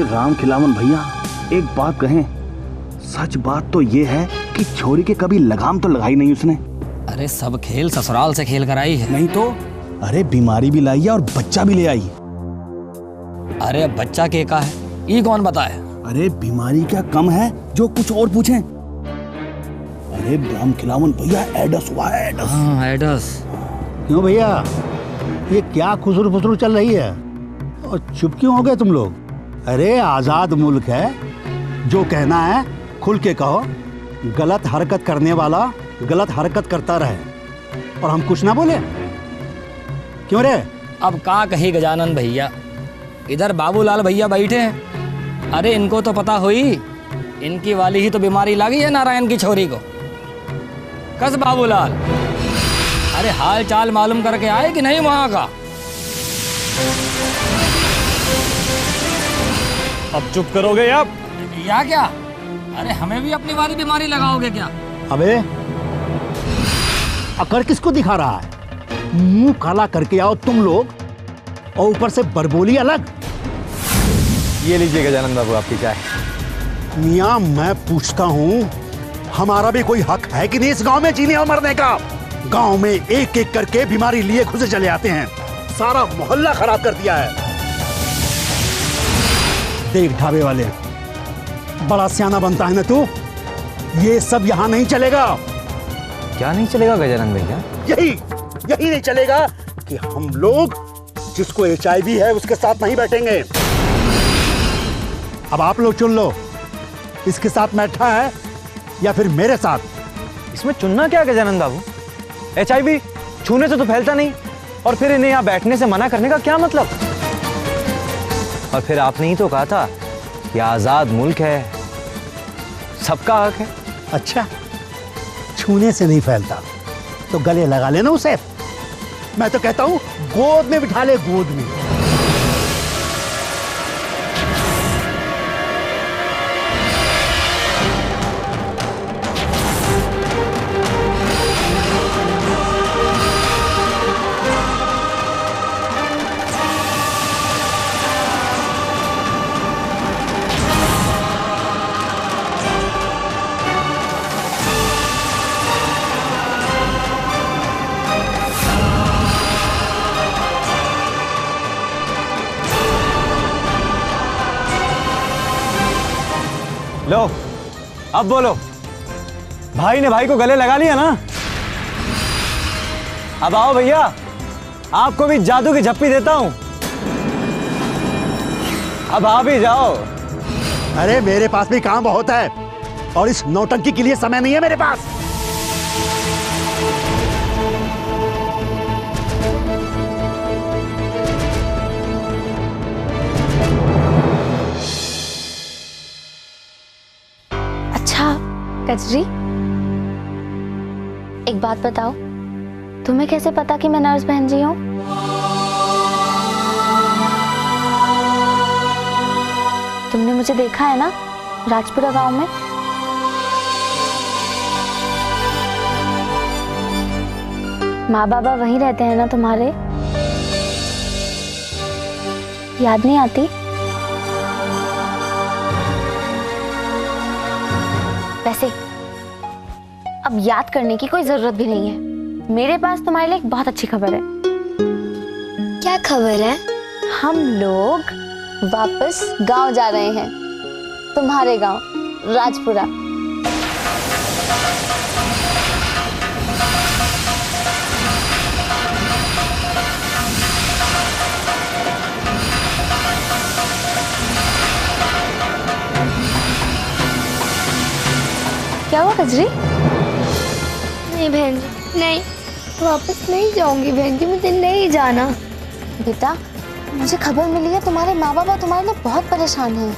राम खिलावन भैया, एक बात कहें, सच बात तो ये है कि छोरी के कभी लगाम तो लगाई नहीं उसने। अरे सब खेल ससुराल से खेल कर आई है। नहीं तो अरे बीमारी भी लाई है और बच्चा भी ले आई। अरे अब बच्चा के का है ये कौन बताए? अरे बीमारी क्या कम है जो कुछ और पूछें। अरे राम खिलावन भैया एडस हुआ है, एडस। हाँ एडस। क्यों भैया, ये क्या खुसरू फुसरू चल रही है और चुप क्यों हो गए तुम लोग? अरे आजाद मुल्क है, जो कहना है खुल के कहो। गलत हरकत करने वाला गलत हरकत करता रहे और हम कुछ ना बोले। क्यों रे? अब का कही गजानन भैया, इधर बाबूलाल भैया बैठे हैं। अरे इनको तो पता हुई, इनकी वाली ही तो बीमारी लगी है नारायण की छोरी को। कस बाबूलाल, अरे हाल चाल मालूम करके आए कि नहीं वहां का? अब चुप करोगे आप? या क्या? अरे हमें भी अपनी वाली बीमारी लगाओगे क्या? अबे अकड़ किसको दिखा रहा है? मुंह काला करके आओ तुम लोग और ऊपर से बरबोली अलग। ये लीजिए गजानन बाबू आपकी चाय। मियां मैं पूछता हूँ, हमारा भी कोई हक है कि नहीं इस गांव में जीने और मरने का? गांव में एक एक करके बीमारी लिए घुसे चले आते हैं, सारा मोहल्ला खराब कर दिया है। देख ढाबे वाले, बड़ा सियाना बनता है ना तू। ये सब यहाँ नहीं चलेगा। क्या नहीं चलेगा गजानन भैया? यही नहीं चलेगा कि हम लोग जिसको HIV है उसके साथ नहीं बैठेंगे। अब आप लोग चुन लो, इसके साथ बैठा है या फिर मेरे साथ। इसमें चुनना क्या गजानन बाबू? HIV छूने से तो फैलता नहीं, और फिर इन्हें यहाँ बैठने से मना करने का क्या मतलब? और फिर आपने ही तो कहा था कि आजाद मुल्क है, सबका हक है। अच्छा, छूने से नहीं फैलता तो गले लगा लेना उसे। मैं तो कहता हूं गोद में बिठा ले, गोद में। लो अब बोलो, भाई ने भाई को गले लगा लिया ना? अब आओ भैया, आपको भी जादू की झप्पी देता हूं। अब आ भी जाओ। अरे मेरे पास भी काम बहुत है और इस नौटंकी के लिए समय नहीं है मेरे पास। कजरी, एक बात बताओ, तुम्हें कैसे पता कि मैं नर्स बहन जी हूँ? तुमने मुझे देखा है ना राजपुरा गांव में? माँ बाबा वहीं रहते हैं ना तुम्हारे? याद नहीं आती? वैसे अब याद करने की कोई जरूरत भी नहीं है। मेरे पास तुम्हारे लिए एक बहुत अच्छी खबर है। क्या खबर है? हम लोग वापस गांव जा रहे हैं, तुम्हारे गांव राजपुरा। क्या हुआ कजरी? नहीं बहन जी, नहीं, वापस नहीं जाऊंगी बहन जी, मुझे नहीं जाना। बेटा, मुझे खबर मिली है तुम्हारे माँ बाबा तुम्हारे लिए बहुत परेशान हैं।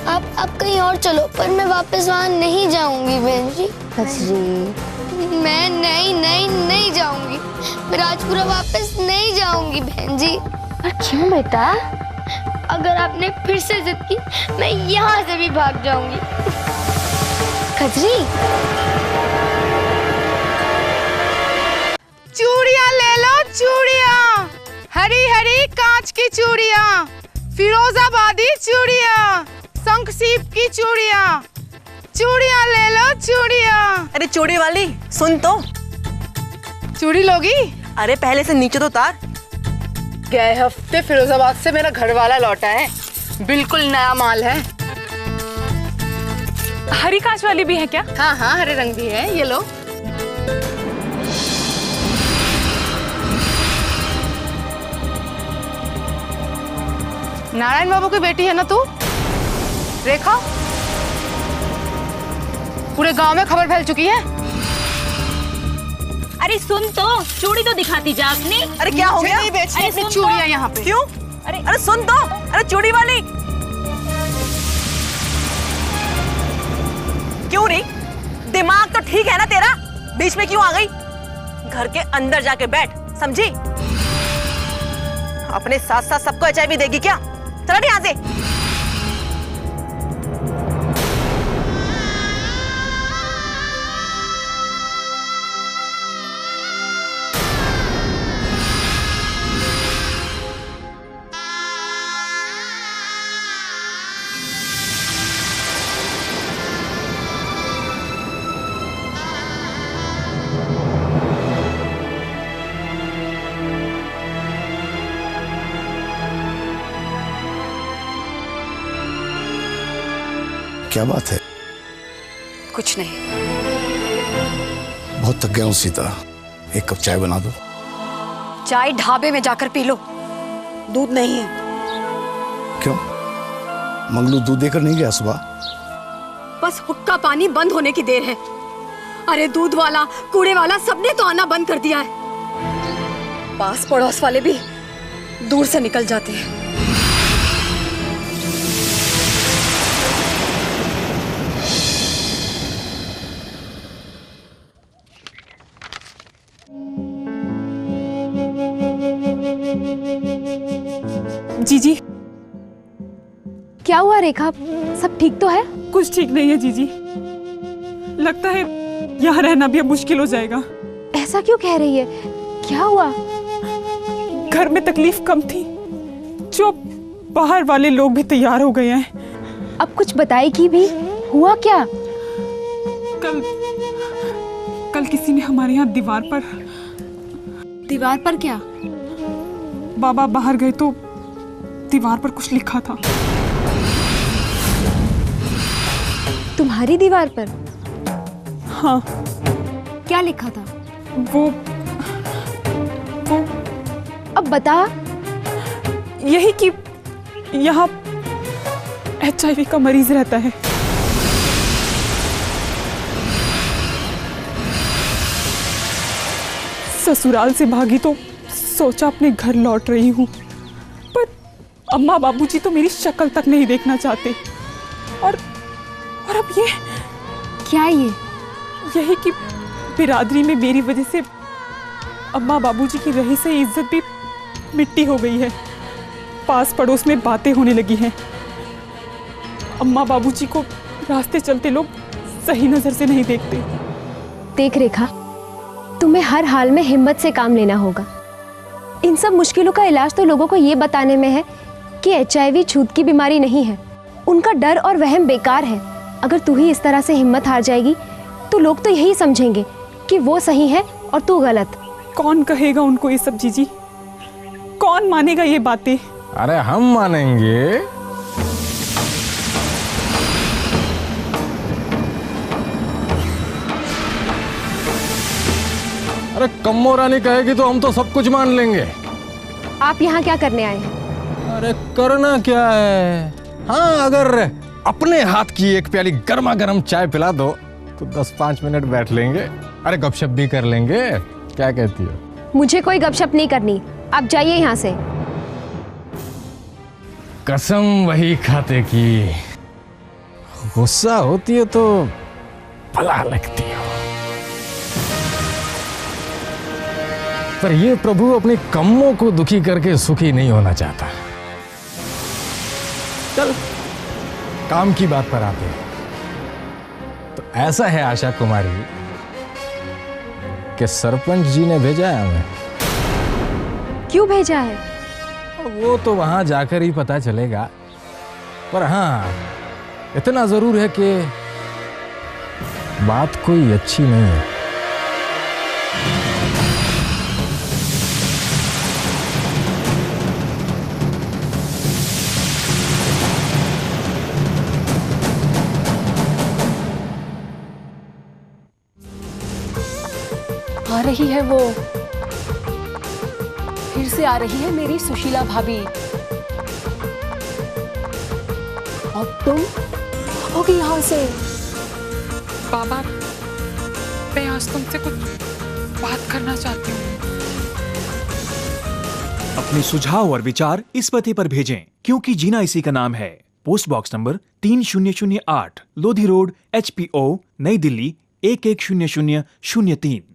आप कहीं और चलो, पर मैं वापस वहाँ नहीं जाऊंगी बहन जी। कजरी, मैं नहीं जाऊंगी। मैं राजपुरा वापस नहीं जाऊंगी बहन जी। पर क्यों बेटा? अगर आपने फिर से जिद की, मैं यहाँ से भी भाग जाऊंगी। कजरी, चूड़ियाँ ले लो, चूड़ियाँ, हरी हरी कांच की चूड़ियाँ, फिरोजाबादी चूड़ियाँ, शंखसीप की चूड़ियाँ, चूड़ियाँ ले लो चूड़ियाँ। अरे चूड़ी वाली सुन तो। चूड़ी लोगी? अरे पहले से नीचे तो उतार। गए हफ्ते फिरोजाबाद से मेरा घर वाला लौटा है, बिल्कुल नया माल है। हरी कांच वाली भी है क्या? हाँ हाँ, हरे रंग भी है, ये लो। नारायण बाबू की बेटी है ना तू, रेखा? पूरे गांव में खबर फैल चुकी है। अरे सुन तो, चूड़ी तो दिखाती जा अपनी। अरे क्या हो गया? नहीं बेचनी अरे अपनी सुन चूड़ियाँ तो। यहाँ पे। क्यों? अरे सुन तो। अरे चूड़ी वाली क्यों नहीं? दिमाग तो ठीक है ना तेरा? बीच में क्यों आ गई? घर के अंदर जाके बैठ, समझी? अपने साथ साथ सबको HIV देगी क्या? चलो नहीं यहाँ से। क्या बात है? कुछ नहीं। बहुत थक गया हूँ सीता, एक कप चाय बना दो। चाय ढाबे में जाकर पी लो, दूध नहीं है। क्यों? मंगलू दूध देकर नहीं गया सुबह? बस हुक्का पानी बंद होने की देर है। अरे दूध वाला, कूड़े वाला सबने तो आना बंद कर दिया है। पास पड़ोस वाले भी दूर से निकल जाते हैं। जीजी, क्या हुआ रेखा, सब ठीक तो है? कुछ ठीक नहीं है जीजी। लगता है यहाँ रहना भी अब मुश्किल हो जाएगा। ऐसा क्यों कह रही है, क्या हुआ? घर में तकलीफ कम थी, जो बाहर वाले लोग भी तैयार हो गए हैं। अब कुछ बताएगी भी, हुआ क्या? कल किसी ने हमारे यहाँ दीवार पर क्या? बाबा बाहर गए तो दीवार पर कुछ लिखा था। तुम्हारी दीवार पर? हाँ। क्या लिखा था? वो अब बता। यही कि यहाँ HIV का मरीज रहता है। ससुराल से भागी तो सोचा अपने घर लौट रही हूँ, पर अम्मा बाबूजी तो मेरी शक्ल तक नहीं देखना चाहते। और अब ये क्या? यही कि बिरादरी में मेरी वजह से अम्मा बाबूजी की रही से इज्जत भी मिट्टी हो गई है। पास पड़ोस में बातें होने लगी हैं। अम्मा बाबूजी को रास्ते चलते लोग सही नजर से नहीं देखते। देख रेखा, तुम्हें हर हाल में हिम्मत से काम लेना होगा। इन सब मुश्किलों का इलाज तो लोगों को ये बताने में है कि HIV छूत की बीमारी नहीं है। उनका डर और वहम बेकार है। अगर तू ही इस तरह से हिम्मत हार जाएगी तो लोग तो यही समझेंगे कि वो सही है और तू गलत। कौन कहेगा उनको ये सब जीजी? कौन मानेगा ये बातें? अरे हम मानेंगे। अरे कम्मो रानी कहेगी तो हम तो सब कुछ मान लेंगे। आप यहाँ क्या करने आए हैं? अरे करना क्या है? हाँ, अगर अपने हाथ की एक प्याली गर्मा गर्म चाय पिला दो तो 10-5 मिनट बैठ लेंगे। अरे गपशप भी कर लेंगे, क्या कहती हो? मुझे कोई गपशप नहीं करनी, आप जाइए यहाँ से। कसम वही खाते की, गुस्सा होती है तो भला लगती हो, पर ये प्रभु अपनी कम्मों को दुखी करके सुखी नहीं होना चाहता। चल काम की बात पर आते हैं। तो ऐसा है आशा कुमारी कि सरपंच जी ने भेजा है हमें। क्यों भेजा है? वो तो वहां जाकर ही पता चलेगा। पर हाँ, इतना जरूर है कि बात कोई अच्छी नहीं है। आ रही है वो, फिर से आ रही है मेरी सुशीला भाभी। अब तुम भागोगे यहाँ से। बाबा, मैं आज तुमसे कुछ बात करना चाहती हूँ। अपने सुझाव और विचार इस पते पर भेजें, क्योंकि जीना इसी का नाम है। Post box number 3008, Lodhi road, HPO, नई दिल्ली 110003।